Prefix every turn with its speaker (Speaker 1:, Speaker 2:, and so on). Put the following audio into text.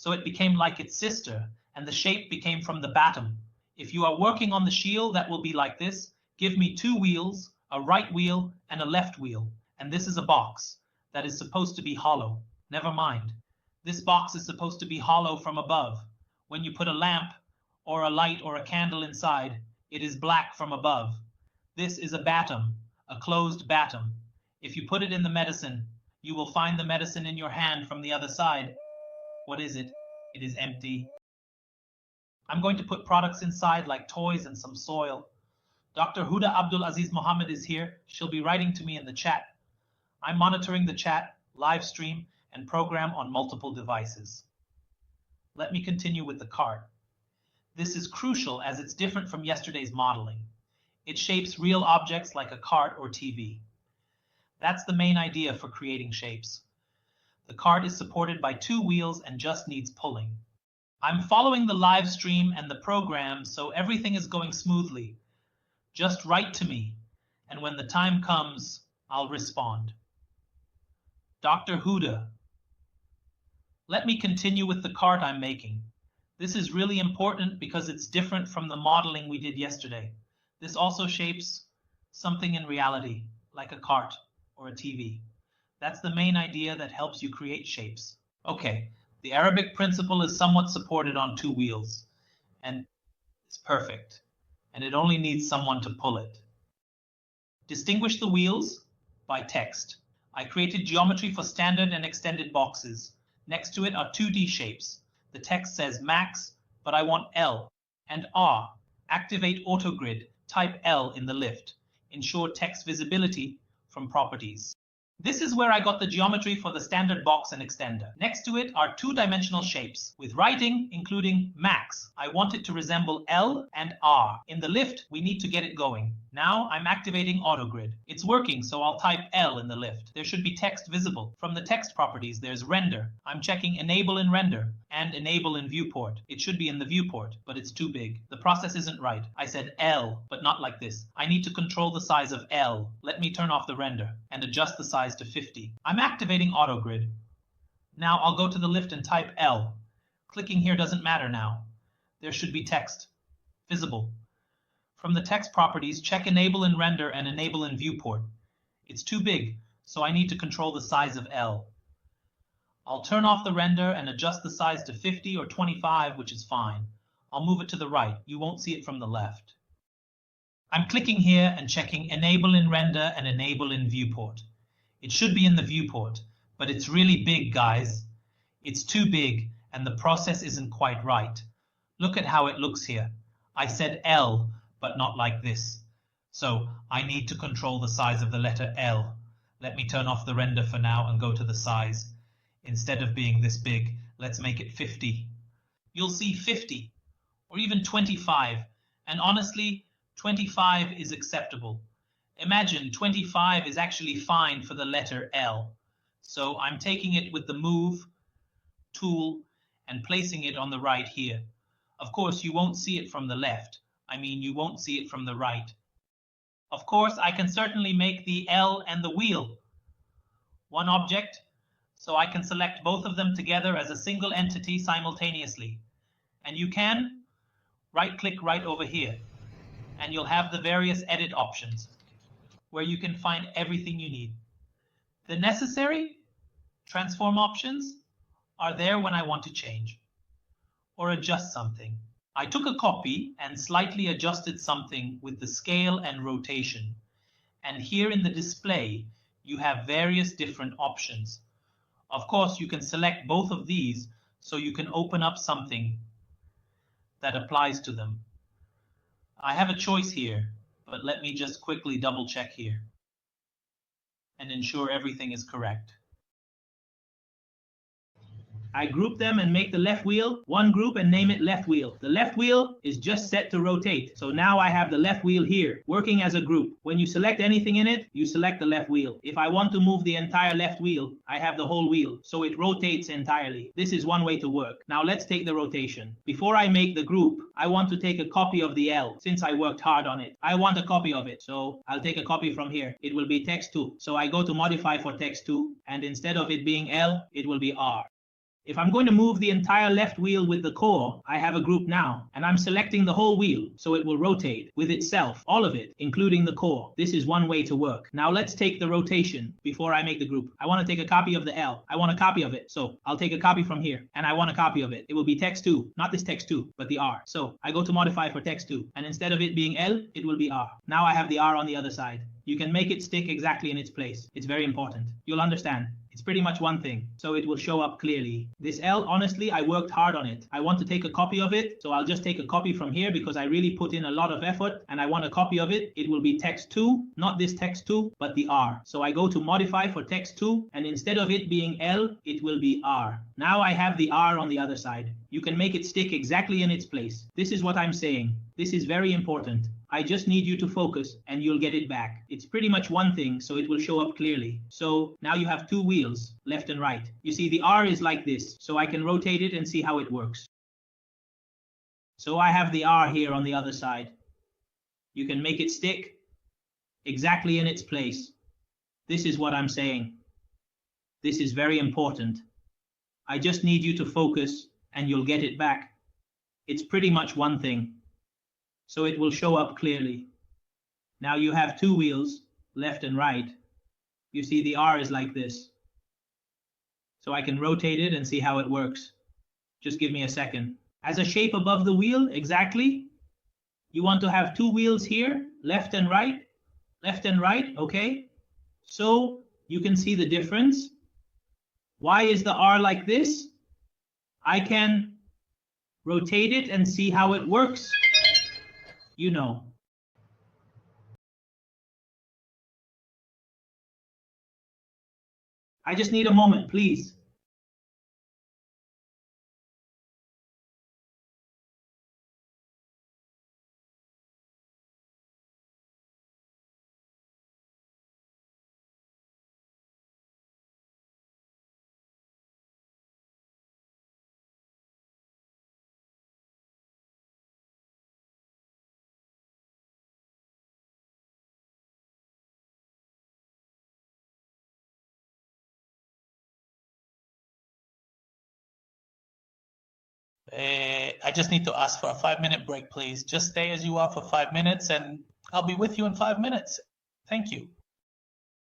Speaker 1: So it became like its sister, and the shape became from the bottom. If you are working on the shield, that will be like this. Give me two wheels, a right wheel and a left wheel. And this is a box that is supposed to be hollow. Never mind. This box is supposed to be hollow from above. When you put a lamp or a light or a candle inside, it is black from above. This is a batum, a closed batum. If you put it in the medicine, you will find the medicine in your hand from the other side. What is it? It is empty. I'm going to put products inside like toys and some soil. Dr. Huda Abdul Aziz Mohammed is here. She'll be writing to me in the chat. I'm monitoring the chat, live stream, and program on multiple devices. Let me continue with the cart. This is crucial as it's different from yesterday's modeling. It shapes real objects like a cart or TV. That's the main idea for creating shapes. The cart is supported by two wheels and just needs pulling. I'm following the live stream and the program, so everything is going smoothly. Just write to me, and when the time comes, I'll respond. Dr. Huda, let me continue with the cart I'm making. This is really important because it's different from the modeling we did yesterday. This also shapes something in reality, like a cart or a TV. That's the main idea that helps you create shapes. Okay, the Arabic principle is somewhat supported on two wheels, and it's perfect, and it only needs someone to pull it. Distinguish the wheels by text. I created geometry for standard and extended boxes. Next to it are 2D shapes. The text says max, but I want L, and R. Activate AutoGrid, type L in the lift. Ensure text visibility from properties. This is where I got the geometry for the standard box and extender. Next to it are two-dimensional shapes with writing including max. I want it to resemble L and R. In the lift, we need to get it going. Now I'm activating AutoGrid. It's working, so I'll type L in the lift. There should be text visible. From the text properties, there's render. I'm checking enable in render and enable in viewport. It should be in the viewport, but it's too big. The process isn't right. I said L, but not like this. I need to control the size of L. Let me turn off the render and adjust the size to 50. I'm activating AutoGrid. Now I'll go to the lift and type L. Clicking here doesn't matter now. There should be text visible. From the text properties, check enable in render and enable in viewport. It's too big, so I need to control the size of L. I'll turn off the render and adjust the size to 50 or 25, which is fine. I'll move it to the right. You won't see it from the left. I'm clicking here and checking enable in render and enable in viewport. It should be in the viewport, but it's really big, guys. It's too big, and the process isn't quite right. Look at how it looks here. I said L, but not like this. So I need to control the size of the letter L. Let me turn off the render for now and go to the size. Instead of being this big, let's make it 50. You'll see 50, or even 25, and honestly, 25 is acceptable. Imagine 25 is actually fine for the letter L. So I'm taking it with the move tool and placing it on the right here. Of course, you won't see it from the left. I mean, you won't see it from the right. Of course, I can certainly make the L and the wheel one object, so I can select both of them together as a single entity simultaneously. And you can right-click right over here, and you'll have the various edit options where you can find everything you need. The necessary transform options are there when I want to change or adjust something. I took a copy and slightly adjusted something with the scale and rotation. And here in the display, you have various different options. Of course, you can select both of these so you can open up something that applies to them. I have a choice here, but let me just quickly double check here and ensure everything is correct. I group them and make the left wheel one group and name it left wheel. The left wheel is just set to rotate. So now I have the left wheel here working as a group. When you select anything in it, you select the left wheel. If I want to move the entire left wheel, I have the whole wheel. So it rotates entirely. This is one way to work. Now let's take the rotation. Before I make the group, I want to take a copy of the L since I worked hard on it. I want a copy of it. So I'll take a copy from here. It will be text 2. So I go to modify for text 2 and instead of it being L, it will be R. If I'm going to move the entire left wheel with the core, I have a group now, and I'm selecting the whole wheel, so it will rotate with itself, all of it, including the core. This is one way to work. Now let's take the rotation before I make the group. I want to take a copy of the L. I want a copy of it, so I'll take a copy from here, and I want a copy of it. It will be text 2, not this text 2, but the R. So I go to modify for text 2, and instead of it being L, it will be R. Now I have the R on the other side. You can make it stick exactly in its place. It's very important. You'll understand. It's pretty much one thing, so it will show up clearly. This L, honestly, I worked hard on it. I want to take a copy of it, so I'll just take a copy from here because I really put in a lot of effort and I want a copy of it. It will be text 2, not this text 2, but the R. So I go to modify for text 2, and instead of it being L, it will be R. Now I have the R on the other side. You can make it stick exactly in its place. This is what I'm saying. This is very important. I just need you to focus and you'll get it back. It's pretty much one thing, so it will show up clearly. So now you have two wheels, left and right. You see the R is like this, so I can rotate it and see how it works. So I have the R here on the other side. You can make it stick exactly in its place. This is what I'm saying. This is very important. I just need you to focus and you'll get it back. It's pretty much one thing. So it will show up clearly. Now you have two wheels, left and right. You see the R is like this. So I can rotate it and see how it works. Just give me a second. As a shape above the wheel, exactly. You want to have two wheels here, left and right, okay? So you can see the difference. Why is the R like this? I can rotate it and see how it works. You know. I just need a moment, please. I just need to ask for a 5-minute break, please. Just stay as you are for 5 minutes, and I'll be with you in 5 minutes. Thank you.